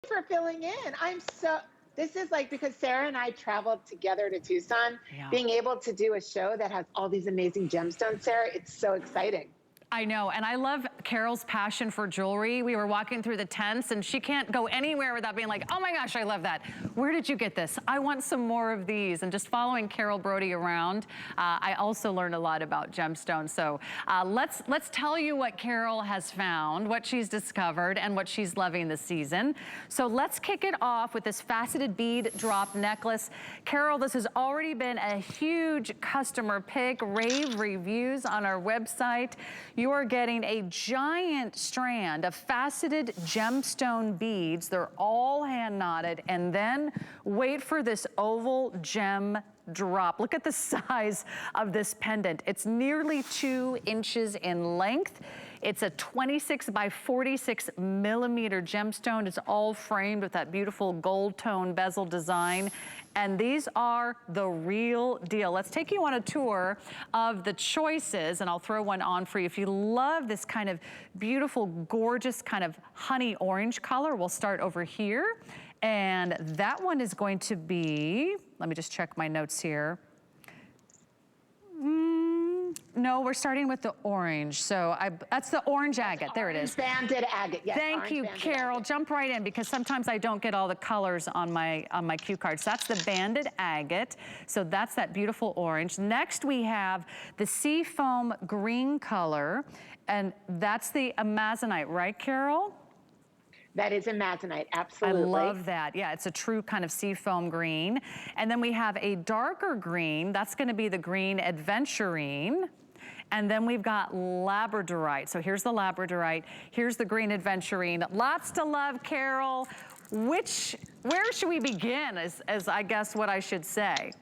for filling in. This is like, because Sarah and I traveled together to Tucson, Yeah. being able to do a show that has all these amazing gemstones, Sarah, it's so exciting. I know, and I love Carol's passion for jewelry. We were walking through the tents, and she can't go anywhere without being like, oh my gosh, I love that. Where did you get this? I want some more of these. And just following Carol Brody around, I also learned a lot about gemstones. So let's tell you what Carol has found, what she's discovered, and what she's loving this season. So let's kick it off with this faceted bead drop necklace. Carol, this has already been a huge customer pick, rave reviews on our website. You are getting a giant strand of faceted gemstone beads. They're all hand knotted, and then wait for this oval gem drop. Look at the size of this pendant. It's nearly 2 inches in length. It's a 26 by 46 millimeter gemstone. It's all framed with that beautiful gold tone bezel design. And these are the real deal. Let's take you on a tour of the choices, and I'll throw one on for you. If you love this kind of beautiful, gorgeous kind of honey orange color, we'll start over here. And that one is going to be, let me just check my notes here. No, we're starting with the orange. So that's the orange agate. There it is. Banded agate. Yes. Thank you, Carol. Jump right in, because sometimes I don't get all the colors on my cue cards. That's the banded agate. So that's that beautiful orange. Next we have the seafoam green color, and that's the amazonite, right, Carol? That is amazonite, absolutely. I love that. Yeah, it's a true kind of seafoam green. And then we have a darker green. That's going to be the green Aventurine. And then we've got Labradorite. So here's the Labradorite. Here's the green Aventurine. Lots to love, Carol. Where should we begin, as I guess what I should say?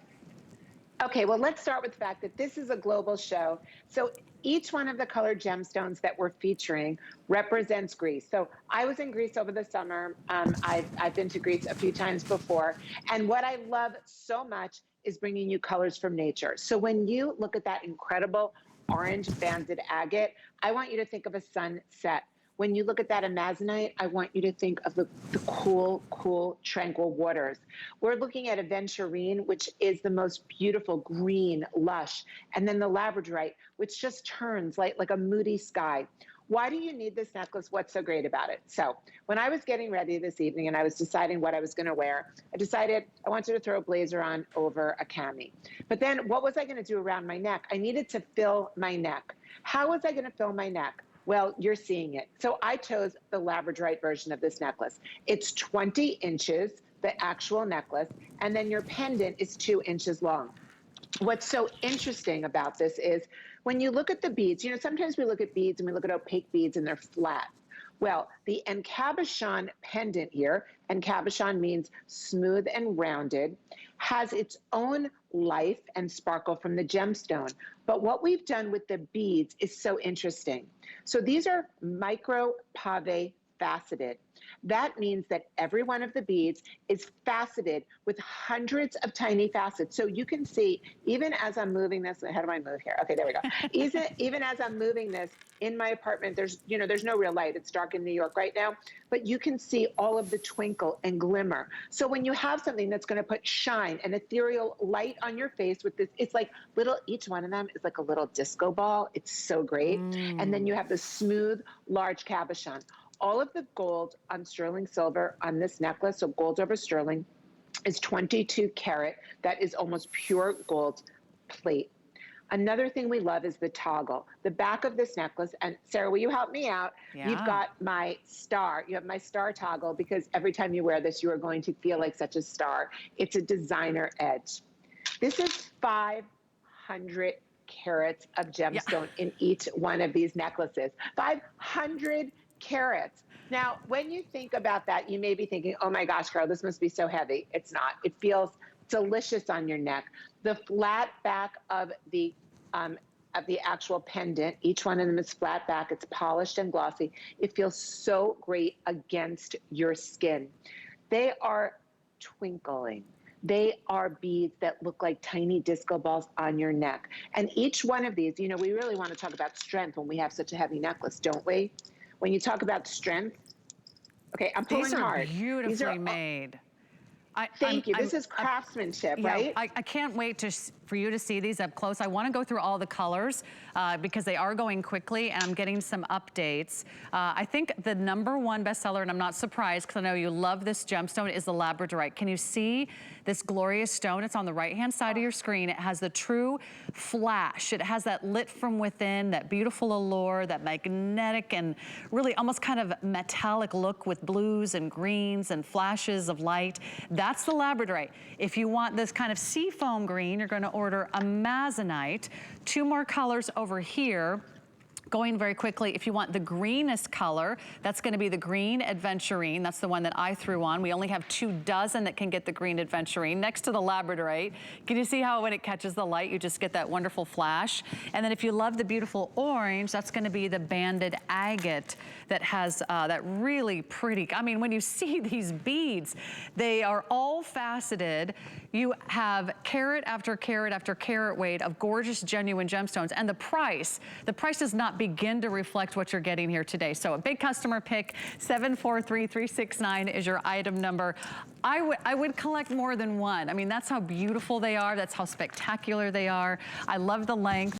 Okay, well, let's start with the fact that this is a global show. So each one of the colored gemstones that we're featuring represents Greece. So I was in Greece over the summer. I've been to Greece a few times before. And what I love so much is bringing you colors from nature. So when you look at that incredible orange banded agate, I want you to think of a sunset. When you look at that amazonite, I want you to think of the cool, tranquil waters. We're looking at Aventurine, which is the most beautiful green, lush, and then the Labradorite, which just turns like a moody sky. Why do you need this necklace? What's so great about it? So when I was getting ready this evening and I was deciding what I was going to wear, I decided I wanted to throw a blazer on over a cami. But then what was I going to do around my neck? I needed to fill my neck. How was I going to fill my neck? Well, you're seeing it. So I chose the Labradorite version of this necklace. It's 20 inches, the actual necklace, and then your pendant is 2 inches long. What's so interesting about this is when you look at the beads, you know, sometimes we look at beads and we look at opaque beads and they're flat. Well, the encabochon pendant here, encabochon means smooth and rounded, has its own life and sparkle from the gemstone. But what we've done with the beads is so interesting. So these are micro pave faceted. That means that every one of the beads is faceted with hundreds of tiny facets. So you can see, even as I'm moving this, how do I move here? Okay, there we go. Even as I'm moving this in my apartment, there's no real light. It's dark in New York right now, but you can see all of the twinkle and glimmer. So when you have something that's going to put shine and ethereal light on your face with this, it's like each one of them is like a little disco ball. It's so great. And then you have the smooth, large cabochon. All of the gold on sterling silver on this necklace, so gold over sterling, is 22 karat. That is almost pure gold plate. Another thing we love is the toggle. The back of this necklace, and Sarah, will you help me out? Yeah. You've got my star. You have my star toggle, because every time you wear this, you are going to feel like such a star. It's a designer edge. This is 500 carats of gemstone in each one of these necklaces. 500 carats. Now, when you think about that, you may be thinking, oh my gosh, Carol, this must be so heavy. It's not. It feels delicious on your neck. The flat back of the actual pendant, each one of them is flat back. It's polished and glossy. It feels so great against your skin. They are twinkling. They are beads that look like tiny disco balls on your neck. And each one of these, you know, we really want to talk about strength when we have such a heavy necklace, don't we? When you talk about strength, Okay, I'm pulling These are hard. beautifully made. Thank you. This is craftsmanship, right? I can't wait for you to see these up close. I want to go through all the colors because they are going quickly, and I'm getting some updates. I think the #1 bestseller, and I'm not surprised because I know you love this gemstone, is the Labradorite. Can you see this glorious stone? It's on the right-hand side of your screen. It has the true flash. It has that lit from within, that beautiful allure, that magnetic and really almost kind of metallic look with blues and greens and flashes of light. That's the Labradorite. If you want this kind of seafoam green, you're gonna order a Amazonite. 2 more colors over here. Going very quickly, if you want the greenest color, that's gonna be the green Aventurine. That's the one that I threw on. We only have 24 that can get the green Aventurine next to the Labradorite. Can you see how when it catches the light, you just get that wonderful flash? And then if you love the beautiful orange, that's gonna be the banded agate that has that really pretty, I mean, when you see these beads, they are all faceted. You have carat after carat after carat weight of gorgeous, genuine gemstones. And the price does not begin to reflect what you're getting here today. So a big customer pick, 743369 is your item number. I would collect more than one. I mean, that's how beautiful they are. That's how spectacular they are. I love the length.